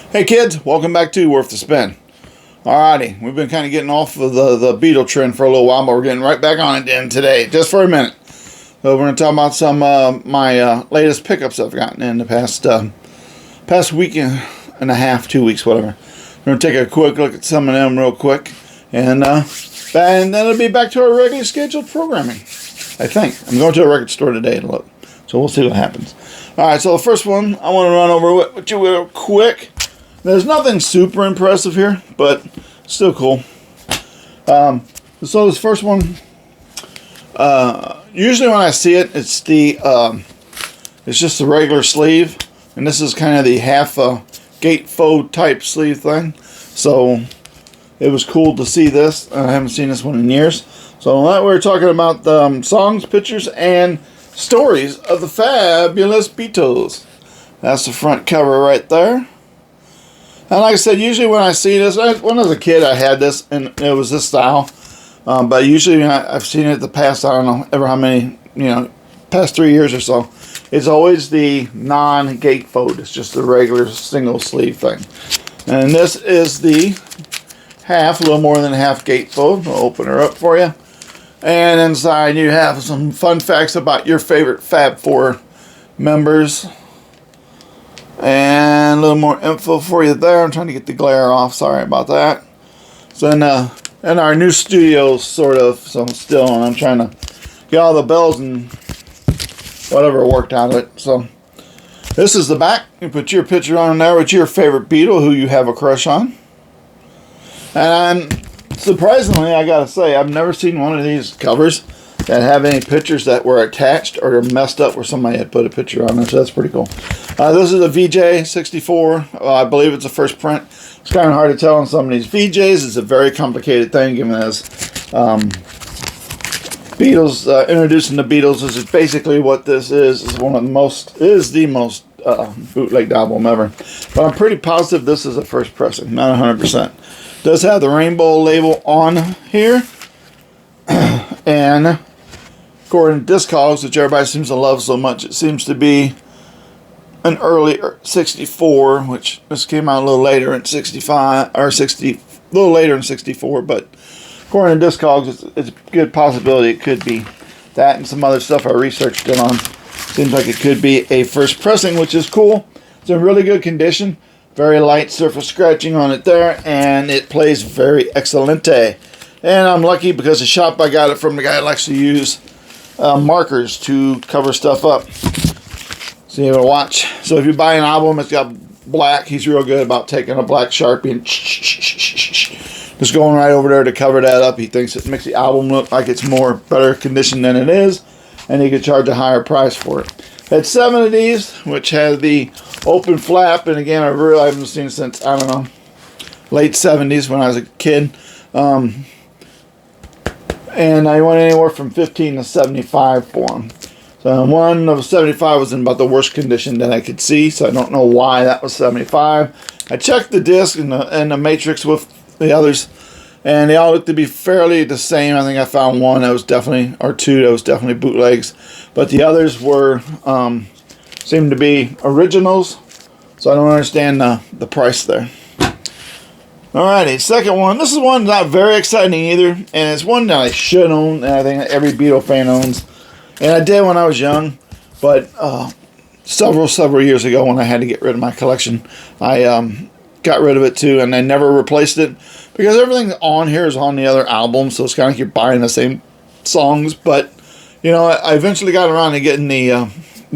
Hey kids, welcome back to Worth the Spin. Alrighty, we've been kind of getting off of the Beatle trend for a little while, but we're getting right back on it then today, just for a minute. So we're going to talk about some my latest pickups I've gotten in the past week and a half, 2 weeks, whatever. We're going to take a quick look at some of them real quick, and then it'll be back to our regularly scheduled programming, I think. I'm going to a record store today to look, so we'll see what happens. Alright, so the first one I want to run over with you real quick. There's nothing super impressive here, but still cool. So this first one, usually when I see it, it's just the regular sleeve, and this is kind of the half gatefold type sleeve thing. So it was cool to see this. I haven't seen this one in years. So we're talking about the songs, pictures, and stories of the fabulous Beatles. That's the front cover right there. And like I said, usually when I see this, when I was a kid I had this, and it was this style. But usually I've seen it the past, I don't know, ever how many, past 3 years or so. It's always the non-gatefold. It's just the regular single sleeve thing. And this is the half, a little more than half gatefold. I'll open her up for you. And inside you have some fun facts about your favorite Fab Four members. And a little more info for you there. I'm trying to get the glare off. Sorry about that. So in our new studio, sort of. So I'm trying to get all the bells and whatever worked out of it. So this is the back. You put your picture on there with your favorite Beatle who you have a crush on. And surprisingly, I gotta say, I've never seen one of these covers that have any pictures that were attached or messed up where somebody had put a picture on it. So that's pretty cool. This is a VJ 64. I believe it's a first print. It's kind of hard to tell on some of these VJs. It's a very complicated thing, given as Beatles introducing the Beatles is basically what this is. Is the most bootlegged album ever. But I'm pretty positive this is a first pressing, not 100%. Does have the rainbow label on here, and according to Discogs, which everybody seems to love so much, it seems to be an early 64, which this came out a little later in 65, or 60, a little later in 64, but according to Discogs, it's a good possibility it could be that, and some other stuff I researched it on. Seems like it could be a first pressing, which is cool. It's in really good condition. Very light surface scratching on it there, and it plays very excelente. And I'm lucky because the shop I got it from, the guy that likes to use markers to cover stuff up. So you have a watch. So if you buy an album, it's got black. He's real good about taking a black Sharpie and just going right over there to cover that up. He thinks it makes the album look like it's better condition than it is, and he could charge a higher price for it. Had 7 of these, which had the open flap, and again, I haven't seen since, I don't know, late 70s when I was a kid. And I went anywhere from 15 to 75 for them. So one of 75 was in about the worst condition that I could see, so I don't know why that was 75. I checked the disc and the matrix with the others, and they all looked to be fairly the same. I think I found one that was definitely, or two that was definitely bootlegs, but the others were seemed to be originals, so I don't understand the price there. Alrighty, second one. This is one not very exciting either, and it's one that I should own, and I think every Beatle fan owns. And I did when I was young, but several years ago when I had to get rid of my collection, I got rid of it too, and I never replaced it because everything on here is on the other album, so it's kind of like you're buying the same songs. But I eventually got around to getting the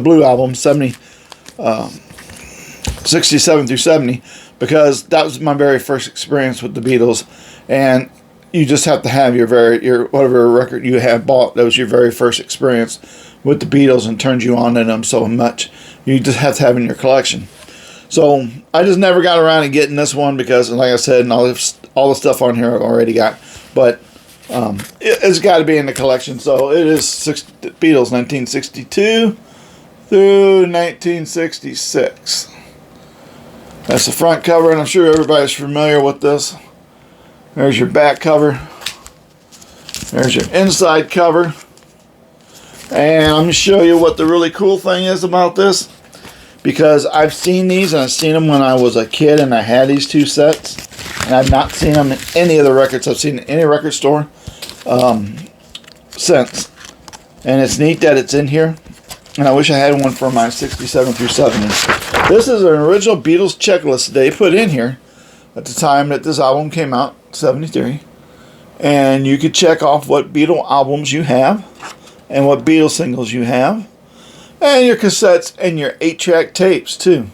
Blue album, 67 through 70, because that was my very first experience with the Beatles, and you just have to have your whatever record you have bought that was your very first experience with the Beatles and turned you on to them so much. You just have to have in your collection. So I just never got around to getting this one because, like I said, and all the stuff on here I've already got. But it's got to be in the collection. So it is Beatles 1962 through 1966. That's the front cover, and I'm sure everybody's familiar with this. There's your back cover. There's your inside cover. And I'm going to show you what the really cool thing is about this. because I've seen these, and I've seen them when I was a kid and I had these two sets, and I've not seen them in any of the records I've seen in any record store since. And it's neat that it's in here, and I wish I had one for my 67 through 70. This is an original Beatles checklist they put in here at the time that this album came out, 73. And you could check off what Beatle albums you have and what Beatles singles you have, and your cassettes and your 8-track tapes too.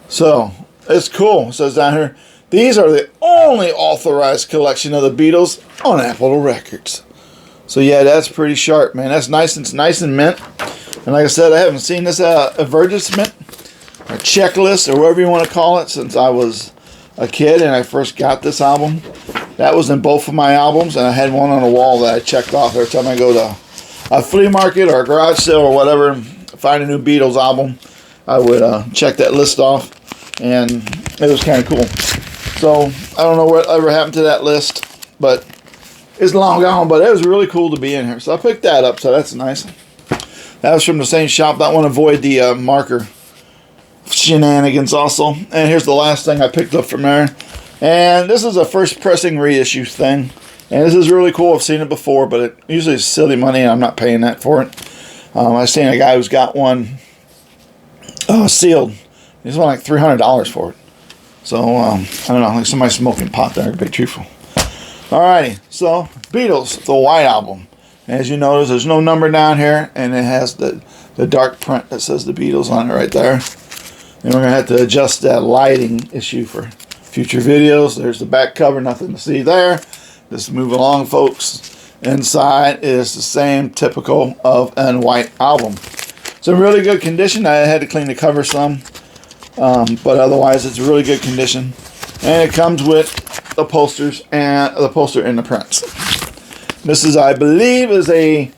So it's cool. It says down here, these are the only authorized collection of the Beatles on Apple Records. So yeah, that's pretty sharp, man. That's nice. It's nice and mint. And like I said, I haven't seen this advertisement or checklist or whatever you want to call it since I was a kid and I first got this album. That was in both of my albums, and I had one on the wall that I checked off every time I go to a flea market or a garage sale or whatever, find a new Beatles album. I would check that list off, and it was kind of cool. So I don't know whatever happened to that list, but it's long gone. But it was really cool to be in here, so I picked that up. So that's nice. That was from the same shop. That one avoid the marker shenanigans also. And here's the last thing I picked up from there. And this is a first pressing reissue thing. And this is really cool. I've seen it before, but it usually is silly money, and I'm not paying that for it. I've seen a guy who's got one sealed. He's won like $300 for it. So, I don't know. Like somebody smoking pot there, to be truthful. Alrighty. So, Beatles, the White Album. As you notice, there's no number down here, and it has the dark print that says the Beatles on it right there. And we're going to have to adjust that lighting issue for future videos. There's the back cover, nothing to see there. Just move along, folks. Inside is the same typical of a White Album. It's in really good condition. I had to clean the cover some, but otherwise it's really good condition. And it comes with the posters and the poster and the prints. This is, I believe, is a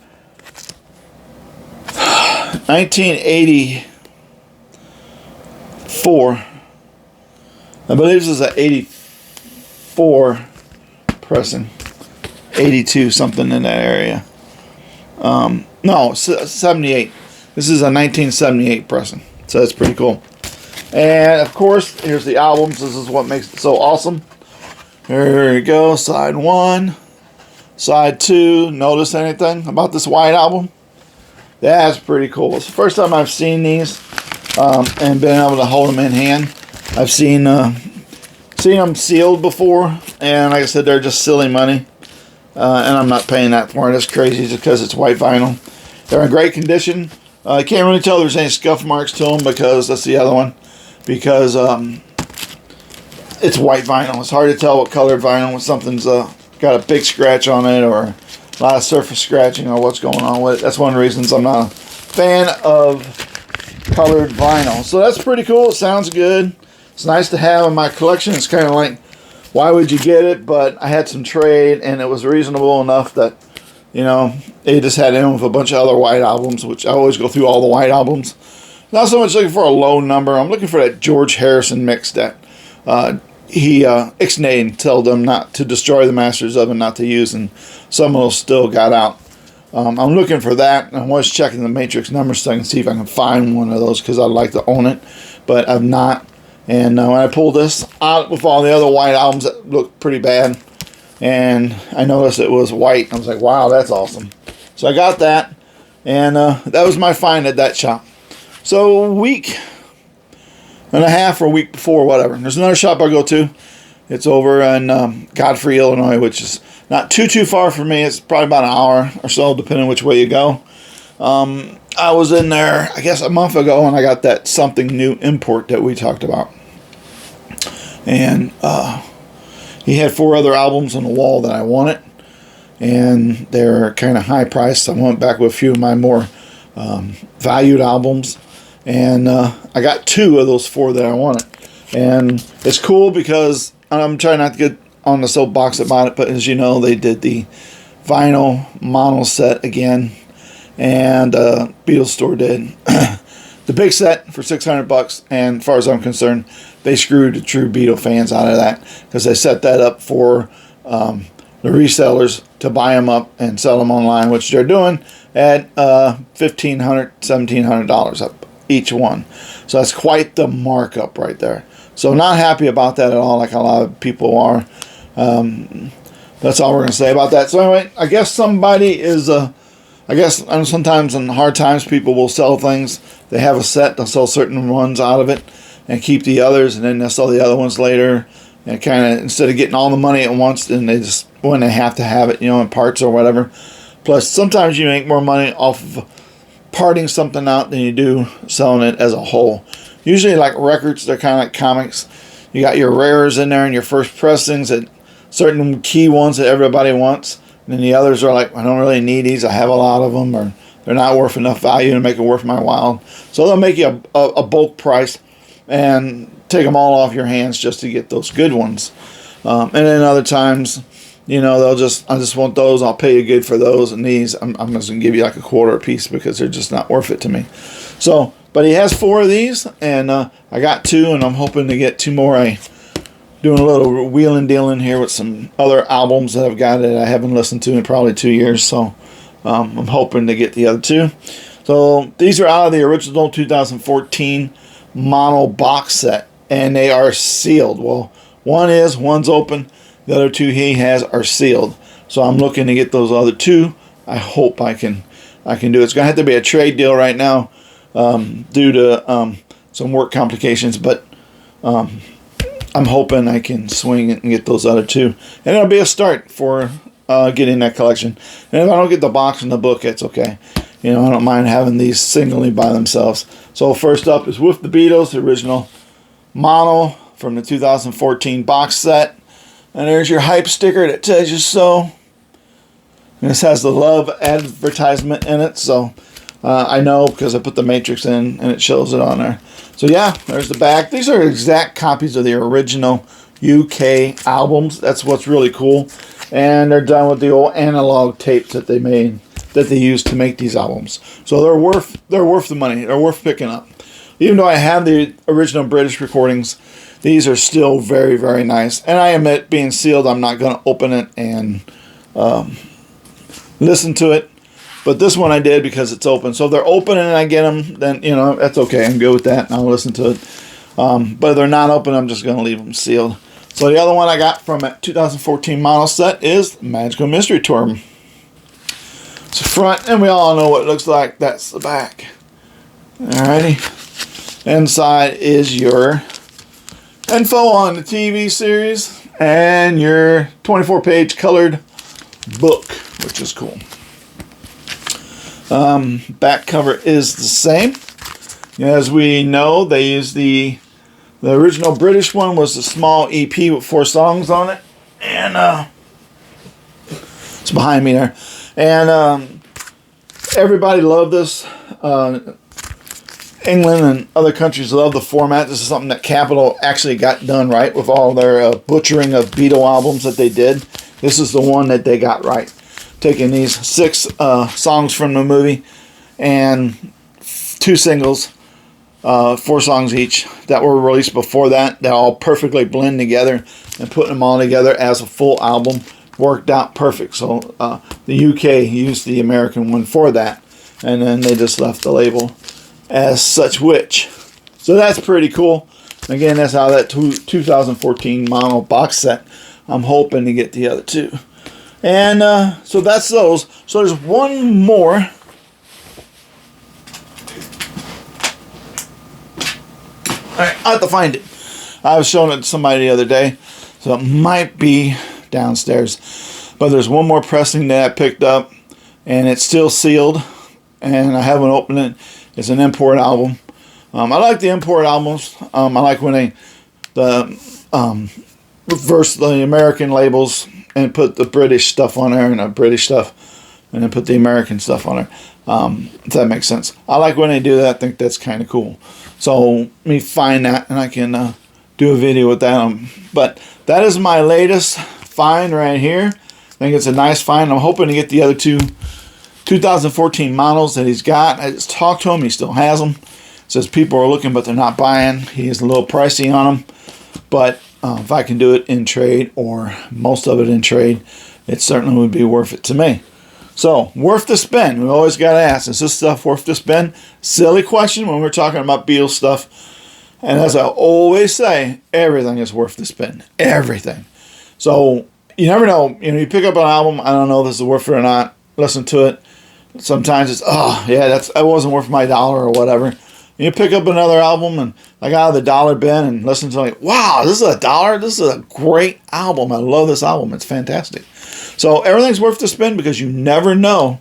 1984. I believe this is an 84 pressing. 82, something in that area. No, 78. This is a 1978 pressing. So that's pretty cool. And, of course, here's the albums. This is what makes it so awesome. Here we go. Side 1. Side 2. Notice anything about this White Album? That's pretty cool. It's the first time I've seen these and been able to hold them in hand. I've seen them sealed before, and like I said, they're just silly money, and I'm not paying that for it. It's crazy just because it's white vinyl. They're in great condition. I can't really tell there's any scuff marks to them because that's the other one, because it's white vinyl. It's hard to tell what colored vinyl when something's got a big scratch on it or a lot of surface scratching or what's going on with it. That's one of the reasons I'm not a fan of colored vinyl. So that's pretty cool. It sounds good. It's nice to have in my collection. It's kind of like, why would you get it? But I had some trade, and it was reasonable enough that, you know, they just had in with a bunch of other White Albums, which I always go through all the White Albums. Not so much looking for a low number. I'm looking for that George Harrison mix that he ixnayed and told them not to destroy the masters of and not to use, and some of those still got out. I'm looking for that. I'm always checking the matrix numbers so I can see if I can find one of those because I'd like to own it, but I've not. And when I pulled this out with all the other White Albums that looked pretty bad, and I noticed it was white, I was like, wow, that's awesome. So I got that, and that was my find at that shop. So a week and a half or a week before, whatever. There's another shop I go to. It's over in Godfrey, Illinois, which is not too far from me. It's probably about an hour or so, depending which way you go. I was in there, I guess, a month ago, and I got that Something New import that we talked about. And he had 4 other albums on the wall that I wanted, and they're kind of high priced. I went back with a few of my more valued albums, and I got 2 of those 4 that I wanted. And it's cool because I'm trying not to get on the soapbox about it, but as you know, they did the vinyl mono set again, and Beatles store did the big set for $600, and as far as I'm concerned, they screwed the true Beatle fans out of that because they set that up for the resellers to buy them up and sell them online, which they're doing at $1,500, $1,700 up each one. So that's quite the markup right there. So not happy about that at all, like a lot of people are. That's all we're going to say about that. So anyway, I guess somebody is, I guess sometimes in hard times people will sell things. They have a set, they'll sell certain ones out of it and keep the others, and then they'll sell the other ones later. And kind of, instead of getting all the money at once, then they just, when they have to have it, you know, in parts or whatever. Plus, sometimes you make more money off of parting something out than you do selling it as a whole. Usually, like records, they're kind of like comics. You got your rares in there and your first pressings, and certain key ones that everybody wants. And then the others are like, I don't really need these. I have a lot of them, or they're not worth enough value to make it worth my while. So they'll make you a bulk price and take them all off your hands just to get those good ones. And then other times, you know, they'll just, I just want those, I'll pay you good for those, and these, I'm just going to give you like a quarter a piece because they're just not worth it to me. So, but he has 4 of these, and I got 2, and I'm hoping to get 2 more. I doing a little wheeling dealing here with some other albums that I've got that I haven't listened to in probably 2 years, so I'm hoping to get the other 2. So these are out of the original 2014 mono box set, and they are sealed. Well, one's open, the other 2 he has are sealed. So I'm looking to get those other 2. I hope I can do it. It's gonna have to be a trade deal right now, due to some work complications, but I'm hoping I can swing it and get those other 2, and it'll be a start for getting that collection. And if I don't get the box and the book, it's okay. You know, I don't mind having these singly by themselves. So first up is With the Beatles, the original mono from the 2014 box set. And there's your hype sticker that tells you so. And this has the love advertisement in it, so I know because I put the matrix in and it shows it on there. So yeah, there's the back. These are exact copies of the original UK albums. That's what's really cool. And they're done with the old analog tapes that they made, that they used to make these albums. So they're worth the money. They're worth picking up. Even though I have the original British recordings, these are still very, very nice. And I admit, being sealed, I'm not going to open it and listen to it. But this one I did because it's open. So if they're open and I get them, then, you know, that's okay. I'm good with that, and I'll listen to it. But if they're not open, I'm just going to leave them sealed. So the other one I got from a 2014 model set is Magical Mystery Tour. It's the front, and we all know what it looks like. That's the back. Alrighty. Inside is your info on the TV series and your 24-page colored book, which is cool. Back cover is the same. As we know, they used the original British one was a small EP with 4 songs on it, and it's behind me there. And everybody loved this. England and other countries love the format. This is something that Capitol actually got done right with all their butchering of Beatle albums that they did. This is the one that they got right. Taking these 6 songs from the movie and 2 singles, 4 songs each that were released before that. They all perfectly blend together, and putting them all together as a full album worked out perfect. So the UK used the American one for that, and then they just left the label as such which. So that's pretty cool. Again, that's how that 2014 mono box set. I'm hoping to get the other 2. And so that's those. So there's one more. Alright, I have to find it. I was showing it to somebody the other day, so it might be downstairs. But there's one more pressing that I picked up, and it's still sealed, and I haven't opened it. It's an import album. I like the import albums. I like when they reverse the American labels and put the British stuff on there and the British stuff, and then put the American stuff on there. If that makes sense. I like when they do that. I think that's kind of cool. So let me find that, and I can do a video with that. But that is my latest find right here. I think it's a nice find. I'm hoping to get the other 2 2014 models that he's got. I just talked to him. He still has them. Says people are looking, but they're not buying. He is a little pricey on them. But if I can do it in trade, or most of it in trade, it certainly would be worth it to me. So, worth the spin. We always got to ask, is this stuff worth the spin? Silly question when we're talking about Beatles stuff. And as I always say, everything is worth the spin. Everything. So, you never know. You pick up an album, I don't know if this is worth it or not. Listen to it. Sometimes it's, oh, yeah, that wasn't worth my dollar or whatever. You pick up another album and like out of the dollar bin and listen to like, wow, this is $1. This is a great album. I love this album. It's fantastic. So everything's worth the spin because you never know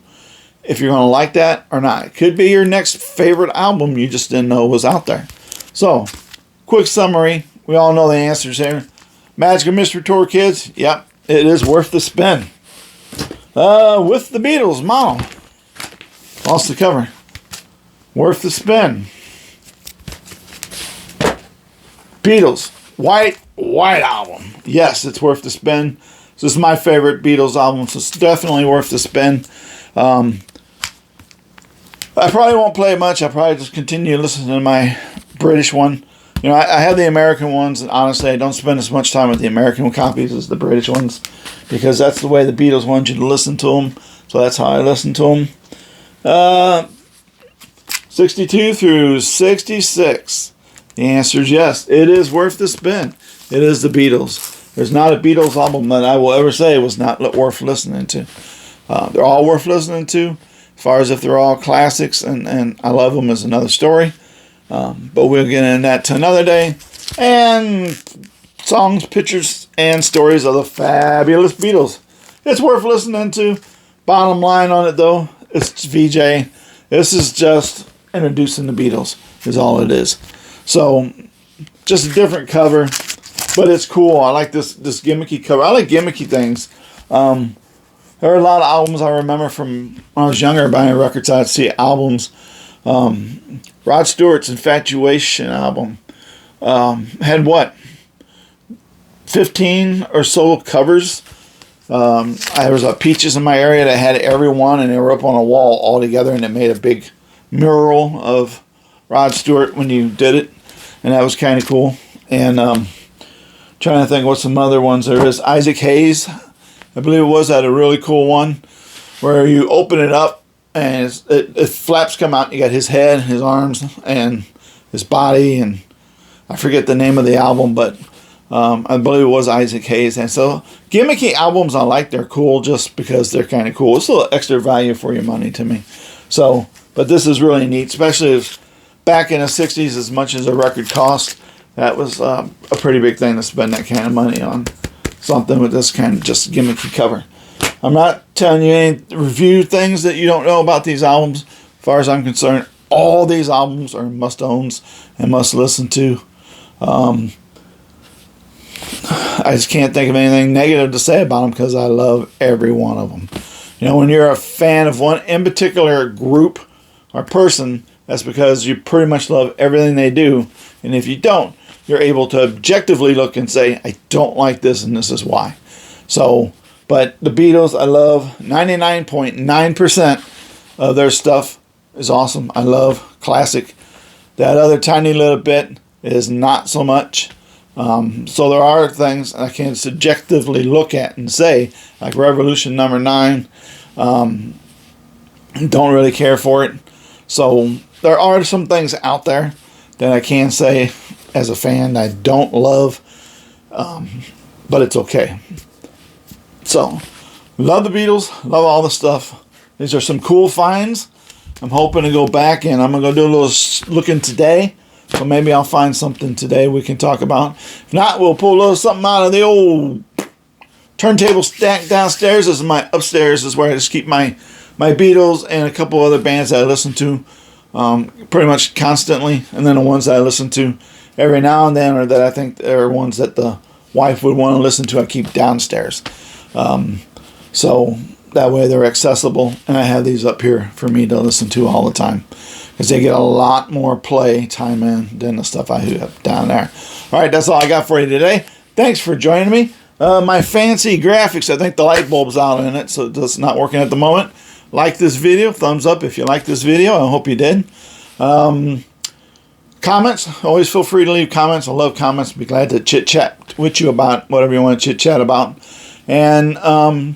if you're going to like that or not. It could be your next favorite album you just didn't know was out there. So, quick summary. We all know the answers here. Magical Mystery Tour, kids. Yep, it is worth the spin. With the Beatles, Mono. Lost the cover. Worth the spin. Beatles, White Album. Yes, it's worth the spin. This is my favorite Beatles album, so it's definitely worth the spin. I probably won't play it much. I'll probably just continue listening to my British one. I have the American ones, and honestly, I don't spend as much time with the American copies as the British ones, because that's the way the Beatles want you to listen to them. So that's how I listen to them. 62 through 66. The answer is yes. It is worth the spin. It is the Beatles. There's not a Beatles album that I will ever say was not worth listening to. They're all worth listening to. As far as if they're all classics and I love them is another story. But we'll get into that to another day. And songs, pictures, and stories of the fabulous Beatles. It's worth listening to. Bottom line on it, though, it's VJ. This is just introducing the Beatles is all it is. So, just a different cover, but it's cool. I like this gimmicky cover. I like gimmicky things. There are a lot of albums I remember from when I was younger buying records. I'd see albums. Rod Stewart's Infatuation album had 15 or so covers. There was a Peaches in my area that had every one, and they were up on a wall all together, and it made a big mural of Rod Stewart when you did it, and that was kind of cool. And trying to think what some other ones there is. Isaac Hayes, I believe it was, had a really cool one where you open it up and it flaps come out. You got his head, his arms, and his body, and I forget the name of the album, but I believe it was Isaac Hayes. And so gimmicky albums I like. They're cool just because they're kind of cool. It's a little extra value for your money to me. So, but this is really neat, especially if back in the 60s, as much as a record cost, that was a pretty big thing to spend that kind of money on something with this kind of just gimmicky cover. I'm not telling you any review things that you don't know about these albums. As far as I'm concerned, all these albums are must-owns and must-listen to. I just can't think of anything negative to say about them because I love every one of them. When you're a fan of one in particular group or person, that's because you pretty much love everything they do. And if you don't, you're able to objectively look and say, I don't like this and this is why. So, but the Beatles, I love 99.9% of their stuff is awesome. I love classic. That other tiny little bit is not so much. So there are things I can subjectively look at and say, like Revolution number 9, don't really care for it. So there are some things out there that I can say as a fan I don't love, but it's okay. So, love the Beatles, love all the stuff. These are some cool finds. I'm hoping to go back and I'm going to go do a little looking today. So maybe I'll find something today we can talk about. If not, we'll pull a little something out of the old turntable stack downstairs. This is my upstairs. This is where I just keep my Beatles and a couple other bands that I listen to pretty much constantly. And then the ones that I listen to every now and then, or that I think are ones that the wife would want to listen to, I keep downstairs. So that way they're accessible. And I have these up here for me to listen to all the time, because they get a lot more play time in than the stuff I have down there. All right, that's all I got for you today. Thanks for joining me. My fancy graphics, I think the light bulb's out in it, so it's not working at the moment. Like this video, thumbs up if you like this video. I hope you did. Comments, always feel free to leave comments. I love comments. I'd be glad to chit-chat with you about whatever you want to chit-chat about. And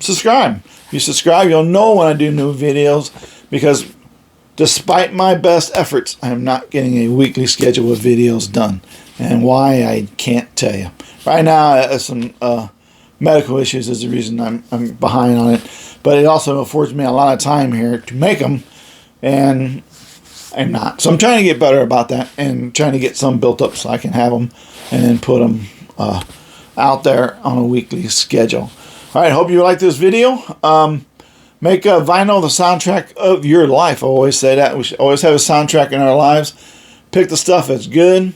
subscribe. If you subscribe, you'll know when I do new videos, because despite my best efforts, I am not getting a weekly schedule of videos done. And why, I can't tell you. Right now, some medical issues is the reason I'm behind on it. But it also affords me a lot of time here to make them, and I'm not. So I'm trying to get better about that and trying to get some built up so I can have them and then put them out there on a weekly schedule. All right, hope you like this video. Make vinyl the soundtrack of your life. I always say that. We should always have a soundtrack in our lives. Pick the stuff that's good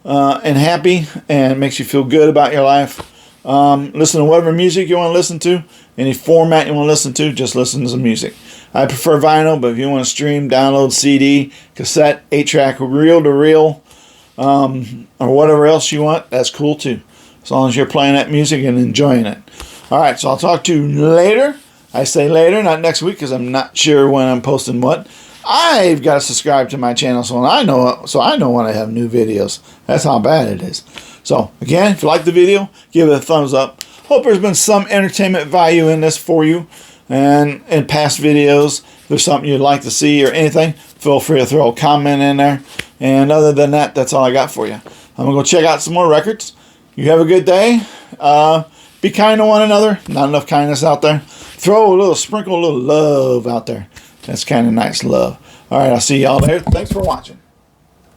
and happy and makes you feel good about your life. Listen to whatever music you want to listen to. Any format you want to listen to, just listen to the music. I prefer vinyl, but if you want to stream, download CD, cassette, 8-track, reel-to-reel, or whatever else you want, that's cool too. As long as you're playing that music and enjoying it. All right, so I'll talk to you later. I say later, not next week, because I'm not sure when I'm posting what. I've got to subscribe to my channel so I know when I have new videos. That's how bad it is. So, again, if you like the video, give it a thumbs up. Hope there's been some entertainment value in this for you. And in past videos, if there's something you'd like to see or anything, feel free to throw a comment in there. And other than that, that's all I got for you. I'm going to go check out some more records. You have a good day. Be kind to one another. Not enough kindness out there. Sprinkle a little love out there. That's kind of nice love. All right, I'll see y'all later. Thanks for watching.